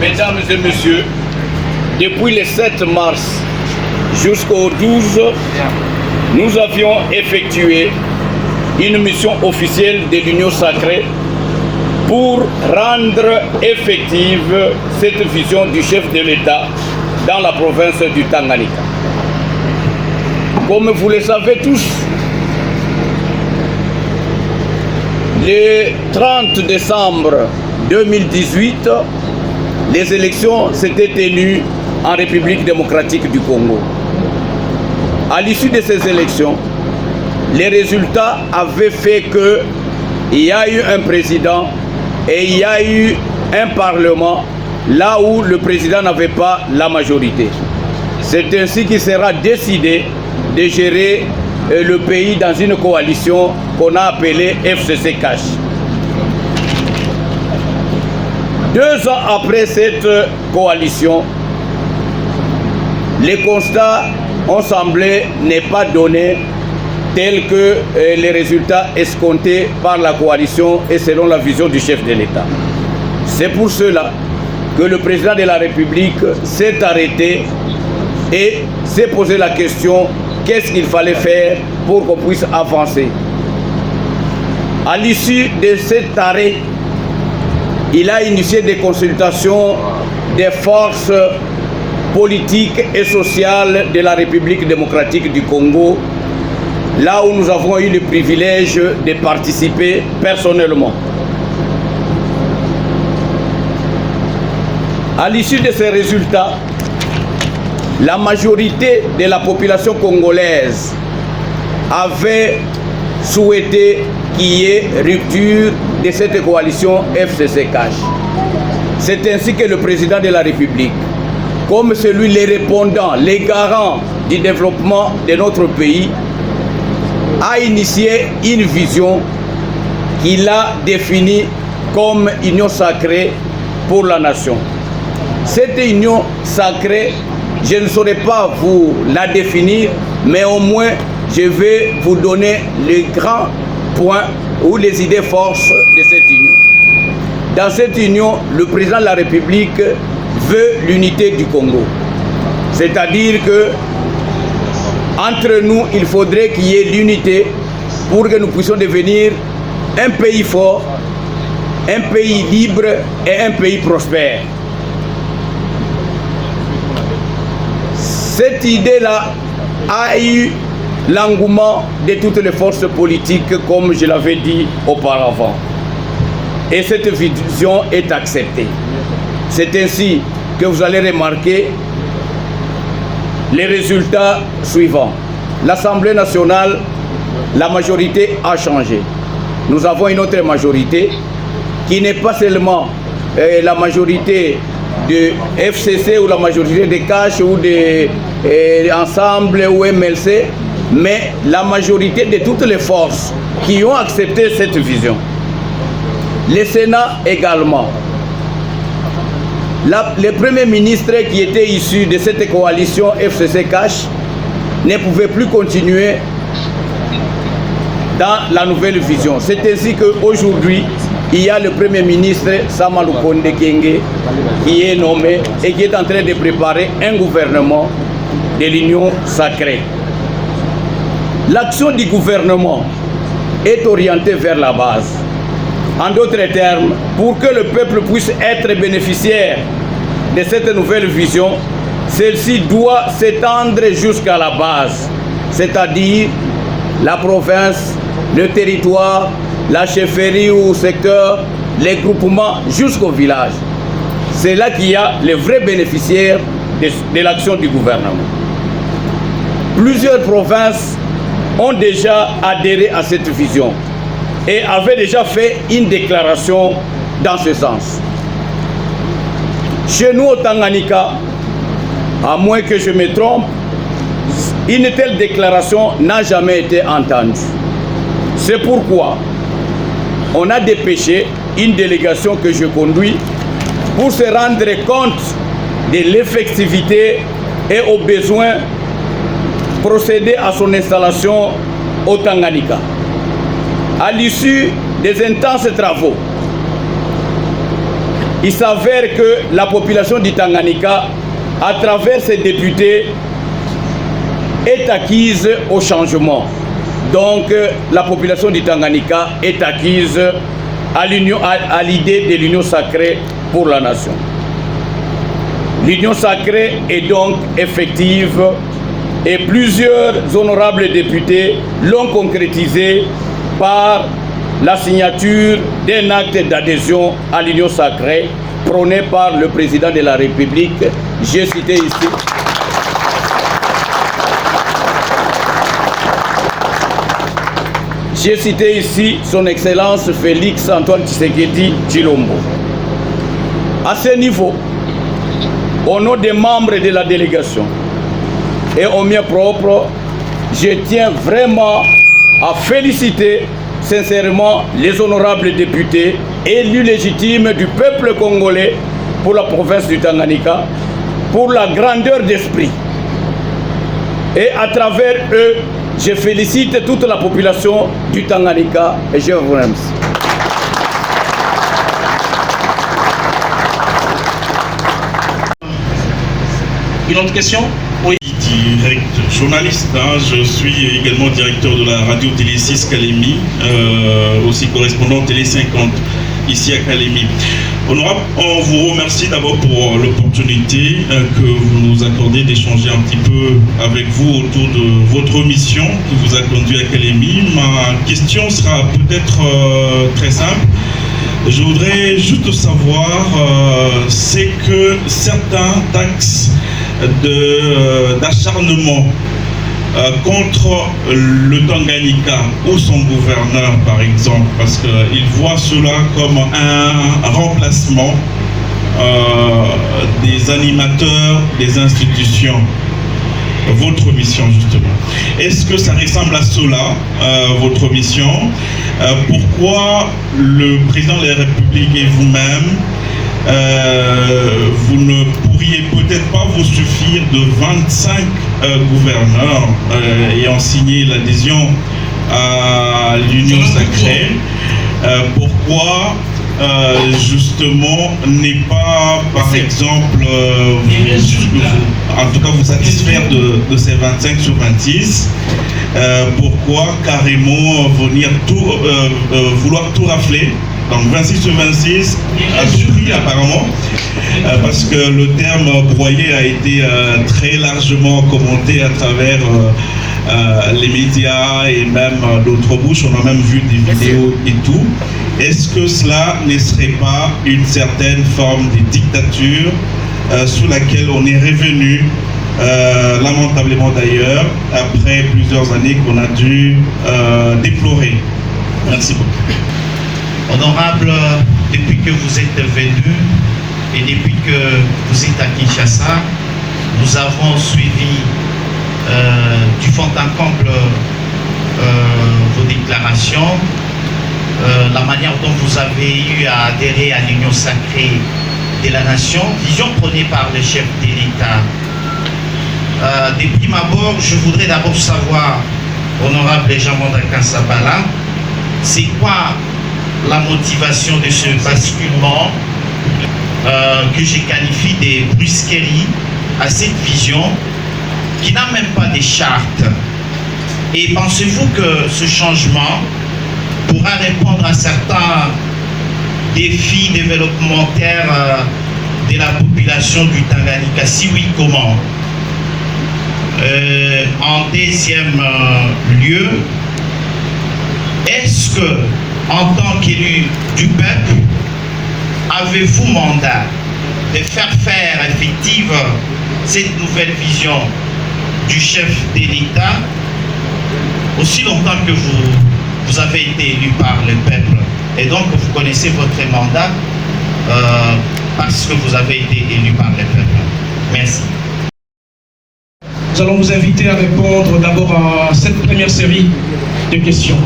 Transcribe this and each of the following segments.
Mesdames et messieurs, depuis le 7 mars jusqu'au 12, nous avions effectué une mission officielle de l'Union sacrée pour rendre effective cette vision du chef de l'État dans la province du Tanganyika. Comme vous le savez tous, le 30 décembre 2018, les élections s'étaient tenues en République démocratique du Congo. À l'issue de ces élections, les résultats avaient fait qu'il y a eu un président et il y a eu un parlement là où le président n'avait pas la majorité. C'est ainsi qu'il sera décidé de gérer le pays dans une coalition qu'on a appelée FCC Cash. 2 ans après cette coalition, les constats ont semblé ne pas donner tels que les résultats escomptés par la coalition et selon la vision du chef de l'État. C'est pour cela que le président de la République s'est arrêté et s'est posé la question: qu'est-ce qu'il fallait faire pour qu'on puisse avancer? À l'issue de cet arrêt, il a initié des consultations des forces politiques et sociales de la République démocratique du Congo, là où nous avons eu le privilège de participer personnellement. À l'issue de ces résultats, la majorité de la population congolaise avait souhaité qu'il y ait rupture de cette coalition FCC Cash. C'est ainsi que le président de la République, comme celui les répondants, les garants du développement de notre pays, a initié une vision qu'il a définie comme union sacrée pour la nation. Cette union sacrée, je ne saurais pas vous la définir, mais au moins je vais vous donner les grands points ou les idées forces de cette union. Dans cette union, le président de la République veut l'unité du Congo. C'est-à-dire que entre nous, il faudrait qu'il y ait l'unité pour que nous puissions devenir un pays fort, un pays libre et un pays prospère. Cette idée-là a eu l'engouement de toutes les forces politiques, comme je l'avais dit auparavant. Et cette vision est acceptée. C'est ainsi que vous allez remarquer les résultats suivants. L'Assemblée nationale, la majorité a changé. Nous avons une autre majorité qui n'est pas seulement la majorité de FCC ou la majorité de Cash ou de Ensemble ou MLC, mais la majorité de toutes les forces qui ont accepté cette vision. Le Sénat également. Le Premier ministre qui était issu de cette coalition FCC Cash ne pouvait plus continuer dans la nouvelle vision. C'est ainsi qu'aujourd'hui, il y a le Premier ministre Sama Lukonde Kyenge qui est nommé et qui est en train de préparer un gouvernement de l'Union sacrée. L'action du gouvernement est orientée vers la base. En d'autres termes, pour que le peuple puisse être bénéficiaire de cette nouvelle vision, celle-ci doit s'étendre jusqu'à la base, c'est-à-dire la province, le territoire, la chefferie ou secteur, les groupements jusqu'au village. C'est là qu'il y a les vrais bénéficiaires de l'action du gouvernement. Plusieurs provinces ont déjà adhéré à cette vision et avaient déjà fait une déclaration dans ce sens. Chez nous au Tanganyika, à moins que je me trompe, une telle déclaration n'a jamais été entendue. C'est pourquoi on a dépêché une délégation que je conduis pour se rendre compte de l'effectivité et aux besoins procéder à son installation au Tanganyika. À l'issue des intenses travaux, il s'avère que la population du Tanganyika, à travers ses députés, est acquise au changement. Donc, la population du Tanganyika est acquise à l'idée de l'union sacrée pour la nation. L'union sacrée est donc effective et plusieurs honorables députés l'ont concrétisée par la signature d'un acte d'adhésion à l'union sacrée prôné par le président de la République. J'ai cité ici. J'ai cité ici son Excellence Félix Antoine Tshisekedi Tshilombo. À ce niveau, au nom des membres de la délégation et au mien propre, je tiens vraiment à féliciter sincèrement les honorables députés élus légitimes du peuple congolais pour la province du Tanganyika, pour la grandeur d'esprit. Et à travers eux, je félicite toute la population du Tanganyika et je vous remercie. Une autre question? Oui. Direct journaliste, hein, je suis également directeur de la radio Télé 6 Kalemi, aussi correspondant Télé 50 ici à Kalemi. Honorable, on vous remercie d'abord pour l'opportunité que vous nous accordez d'échanger un petit peu avec vous autour de votre mission qui vous a conduit à Kalemi. Ma question sera peut-être très simple. Je voudrais juste savoir, c'est que certains taxes d'acharnement contre le Tanganyika ou son gouverneur par exemple, parce qu'il voit cela comme un remplacement des animateurs des institutions. Votre mission justement. Est-ce que ça ressemble à cela, votre mission? Pourquoi le président de la République et vous-même, vous ne pourriez peut-être pas vous suffire de 25 gouverneurs ayant signé l'adhésion à l'Union sacrée? Pourquoi justement n'est pas par exemple en tout cas vous satisfaire de ces 25 sur 26? Pourquoi carrément venir vouloir tout rafler? Donc 26 sur 26 a suffi apparemment, parce que le terme broyé a été très largement commenté à travers les médias et même d'autres bouches. On a même vu des vidéos et tout. Est-ce que cela ne serait pas une certaine forme de dictature sous laquelle on est revenu, lamentablement d'ailleurs, après plusieurs années qu'on a dû déplorer? Merci beaucoup. Honorable, depuis que vous êtes venu et depuis que vous êtes à Kinshasa, nous avons suivi du fond en comble vos déclarations, la manière dont vous avez eu à adhérer à l'Union sacrée de la nation, vision prônée par le chef de l'État. De prime abord, je voudrais d'abord savoir, honorable Jean-Mondra Kansabala, c'est quoi la motivation de ce basculement que je qualifie de brusquerie à cette vision qui n'a même pas de charte? Et pensez-vous que ce changement pourra répondre à certains défis développementaux de la population du Tanganyika? Si oui, comment? En deuxième lieu, est-ce que, en tant qu'élu du peuple, avez-vous mandat de faire effective cette nouvelle vision du chef de l'État aussi longtemps que vous avez été élu par le peuple? Et donc vous connaissez votre mandat parce que vous avez été élu par le peuple. Merci. Nous allons vous inviter à répondre d'abord à cette première série de questions.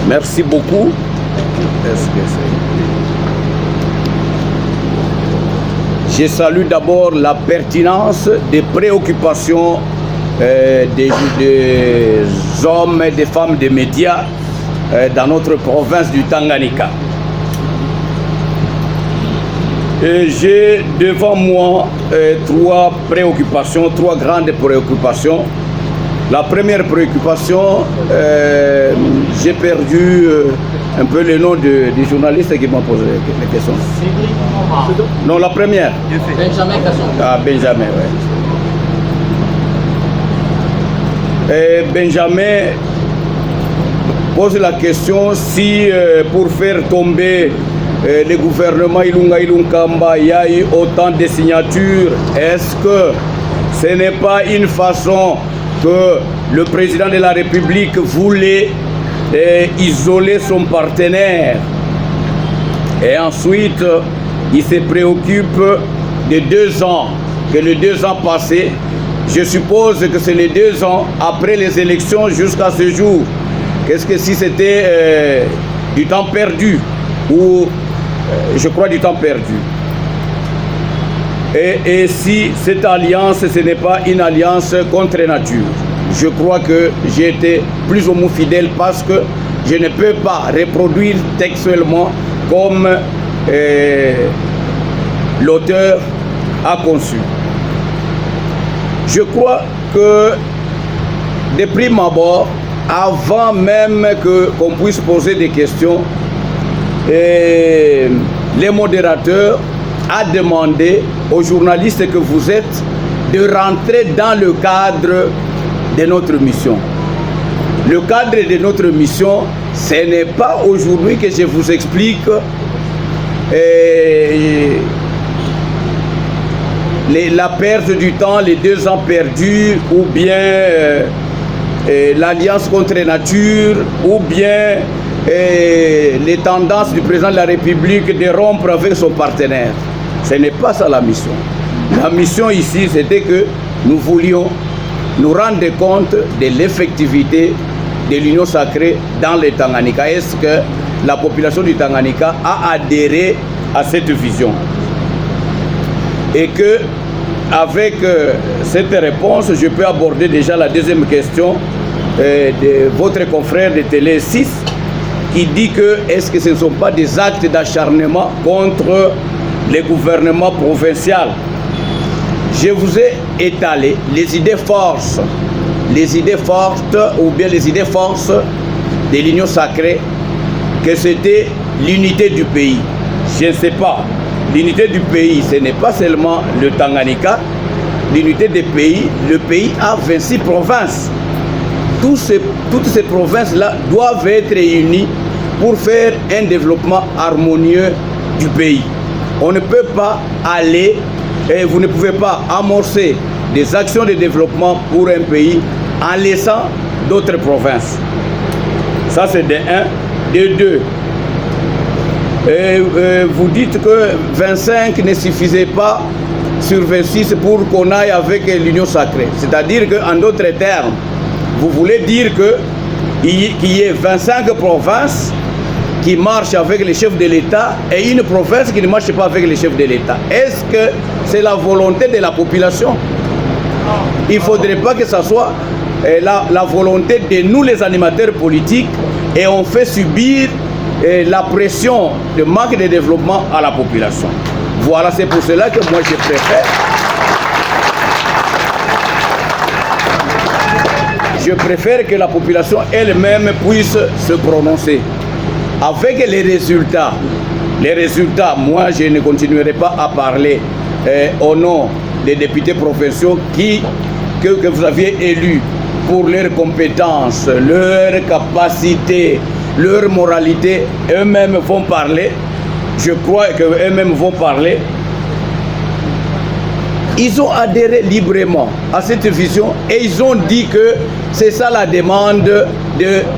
Merci beaucoup. Je salue d'abord la pertinence des préoccupations des hommes et des femmes des médias dans notre province du Tanganyika. J'ai devant moi trois grandes préoccupations. La première préoccupation, j'ai perdu un peu le nom du journaliste qui m'a posé les questions. Non, la première. Benjamin Kasson. Ah, Benjamin, oui. Benjamin pose la question si pour faire tomber le gouvernement Ilunga Ilunkamba, il y a eu autant de signatures. Est-ce que ce n'est pas une façon que le président de la République voulait isoler son partenaire? Et ensuite, il se préoccupe de 2 ans, que les 2 ans passés, je suppose que c'est les 2 ans après les élections jusqu'à ce jour. Qu'est-ce que si c'était du temps perdu ou je crois du temps perdu. Et si cette alliance, ce n'est pas une alliance contre nature. Je crois que j'ai été plus ou moins fidèle parce que je ne peux pas reproduire textuellement comme l'auteur a conçu. Je crois que de prime abord, avant même qu'on puisse poser des questions, et les modérateurs a demandé aux journalistes que vous êtes de rentrer dans le cadre de notre mission. Le cadre de notre mission, ce n'est pas aujourd'hui que je vous explique la perte du temps, les 2 ans perdus, ou bien l'alliance contre nature, ou bien les tendances du président de la République de rompre avec son partenaire. Ce n'est pas ça la mission. La mission ici, c'était que nous voulions nous rendre compte de l'effectivité de l'union sacrée dans le Tanganyika. Est-ce que la population du Tanganyika a adhéré à cette vision? Et que, avec cette réponse, je peux aborder déjà la deuxième question de votre confrère de Télé 6, qui dit que est-ce que ce ne sont pas des actes d'acharnement contre le gouvernement provincial? Je vous ai étalé les idées fortes ou bien les idées forces de l'union sacrée, que c'était l'unité du pays. Je ne sais pas, l'unité du pays, ce n'est pas seulement le Tanganyika. L'unité des pays, le pays a 26 provinces. Toutes ces provinces-là doivent être réunies pour faire un développement harmonieux du pays. On ne peut pas aller et vous ne pouvez pas amorcer des actions de développement pour un pays en laissant d'autres provinces. Ça c'est de 1. De 2. Vous dites que 25 ne suffisait pas sur 26 pour qu'on aille avec l'union sacrée. C'est-à-dire qu'en d'autres termes, vous voulez dire qu'il y ait 25 provinces qui marchent avec les chefs de l'État et une province qui ne marche pas avec les chefs de l'État. Est-ce que c'est la volonté de la population? Il ne faudrait pas que ce soit la volonté de nous les animateurs politiques et on fait subir la pression de manque de développement à la population. Voilà, c'est pour cela que moi je préfère que la population elle-même puisse se prononcer. Avec les résultats, moi je ne continuerai pas à parler au nom des députés provinciaux que vous aviez élus pour leurs compétences, leur capacité, leur moralité. Eux-mêmes vont parler. Je crois qu'eux-mêmes vont parler. Ils ont adhéré librement à cette vision et ils ont dit que c'est ça la demande de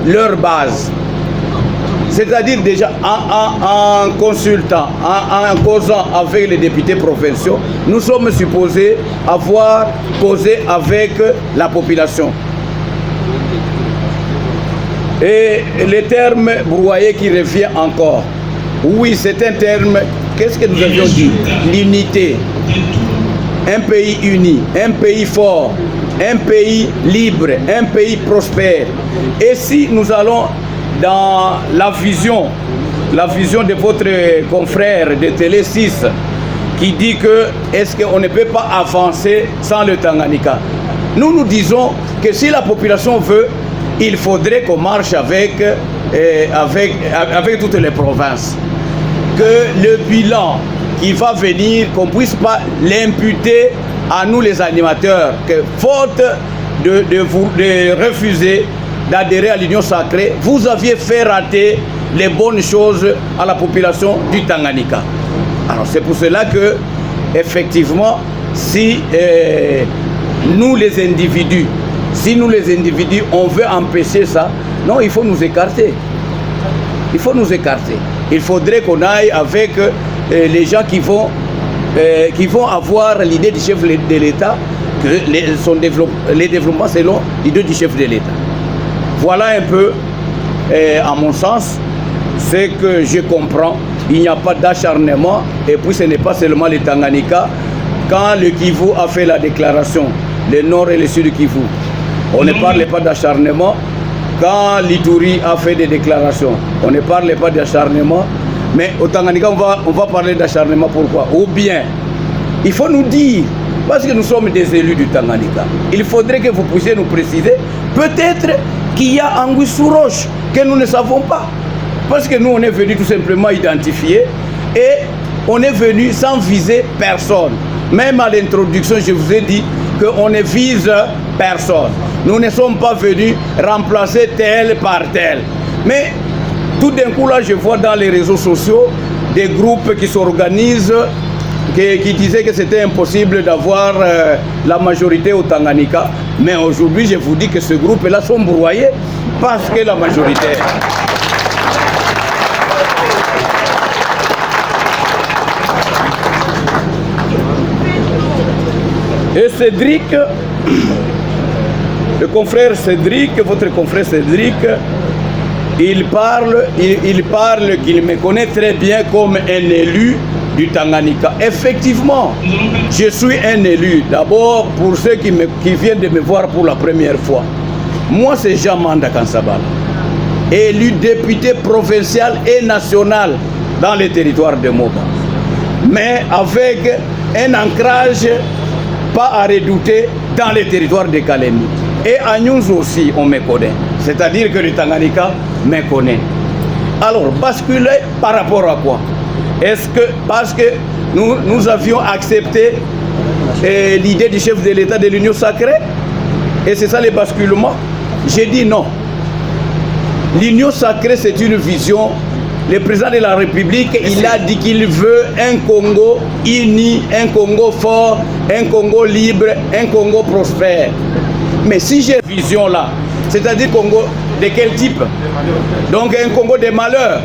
leur base. C'est-à-dire déjà en consultant, en causant avec les députés provinciaux, nous sommes supposés avoir causé avec la population. Et le terme brouillé qui revient encore. Oui, c'est un terme, qu'est-ce que nous avions dit? L'unité. Un pays uni, un pays fort, un pays libre, un pays prospère. Et si nous allons dans la vision de votre confrère de Télé 6, qui dit que est-ce qu'on ne peut pas avancer sans le Tanganyika. Nous disons que si la population veut, il faudrait qu'on marche avec toutes les provinces. Que le bilan qui va venir, qu'on ne puisse pas l'imputer à nous les animateurs, que faute de refuser d'adhérer à l'Union sacrée, vous aviez fait rater les bonnes choses à la population du Tanganyika. Alors c'est pour cela que, effectivement, si nous les individus, on veut empêcher ça, non, il faut nous écarter. Il faut nous écarter. Il faudrait qu'on aille avec les gens qui vont avoir l'idée du chef de l'État, que les développements selon l'idée du chef de l'État. Voilà un peu, à mon sens, ce que je comprends. Il n'y a pas d'acharnement, et puis ce n'est pas seulement le Tanganyika. Quand le Kivu a fait la déclaration, le nord et le sud du Kivu, on ne parle pas d'acharnement. Quand l'Ituri a fait des déclarations, on ne parle pas d'acharnement. Mais au Tanganyika, on va parler d'acharnement. Pourquoi? Ou bien, il faut nous dire, parce que nous sommes des élus du Tanganyika, il faudrait que vous puissiez nous préciser, peut-être qu'il y a anguille sous roche que nous ne savons pas. Parce que nous, on est venu tout simplement identifier et on est venu sans viser personne. Même à l'introduction, je vous ai dit qu'on ne vise personne. Nous ne sommes pas venus remplacer tel par tel. Mais tout d'un coup, là, je vois dans les réseaux sociaux des groupes qui s'organisent, qui disaient que c'était impossible d'avoir la majorité au Tanganyika. Mais aujourd'hui, je vous dis que ce groupe-là sont broyés parce que la majorité... Et Cédric, le confrère Cédric, votre confrère Cédric, il parle qu'il me connaît très bien comme un élu du Tanganyika. Effectivement, je suis un élu. D'abord, pour ceux qui viennent de me voir pour la première fois. Moi, c'est Jean-Manda Kansabala, élu député provincial et national dans les territoires de Moba. Mais avec un ancrage pas à redouter dans les territoires de Kalemi. Et à nous aussi, on me connaît. C'est-à-dire que le Tanganyika me connaît. Alors, basculer par rapport à quoi? Est-ce que, parce que nous avions accepté l'idée du chef de l'État de l'Union sacrée? Et c'est ça le basculement? J'ai dit non. L'Union sacrée, c'est une vision. Le président de la République, il a dit qu'il veut un Congo uni, un Congo fort, un Congo libre, un Congo prospère. Mais si j'ai cette vision-là, c'est-à-dire Congo de quel type? Donc un Congo de malheur.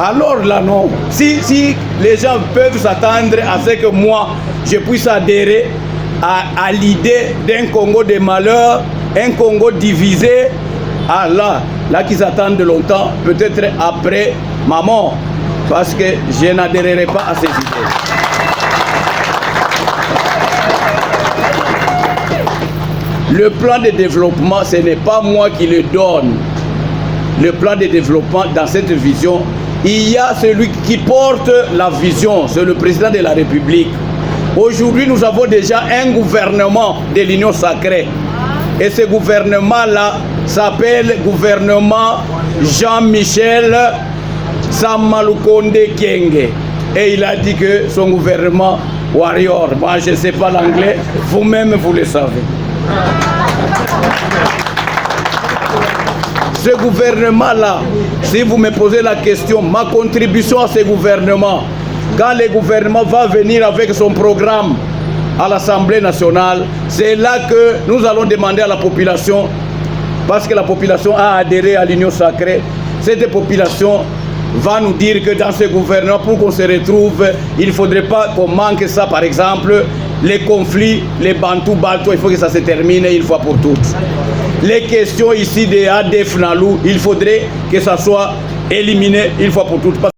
Alors là, non. Si les gens peuvent s'attendre à ce que moi, je puisse adhérer à l'idée d'un Congo de malheur, un Congo divisé, ah là qu'ils attendent longtemps, peut-être après ma mort, parce que je n'adhérerai pas à ces idées. Le plan de développement, ce n'est pas moi qui le donne. Le plan de développement, dans cette vision, il y a celui qui porte la vision, c'est le président de la République. Aujourd'hui, nous avons déjà un gouvernement de l'Union sacrée. Et ce gouvernement-là s'appelle gouvernement Jean-Michel Samalukonde Kyenge. Et il a dit que son gouvernement warrior, moi je ne sais pas l'anglais, vous-même vous le savez. Ce gouvernement-là, si vous me posez la question, ma contribution à ce gouvernement, quand le gouvernement va venir avec son programme à l'Assemblée nationale, c'est là que nous allons demander à la population, parce que la population a adhéré à l'Union sacrée, cette population va nous dire que dans ce gouvernement, pour qu'on se retrouve, il ne faudrait pas qu'on manque ça, par exemple, les conflits, les Bantous, il faut que ça se termine une fois pour toutes. Les questions ici des ADF Nalou, il faudrait que ça soit éliminé une fois pour toutes.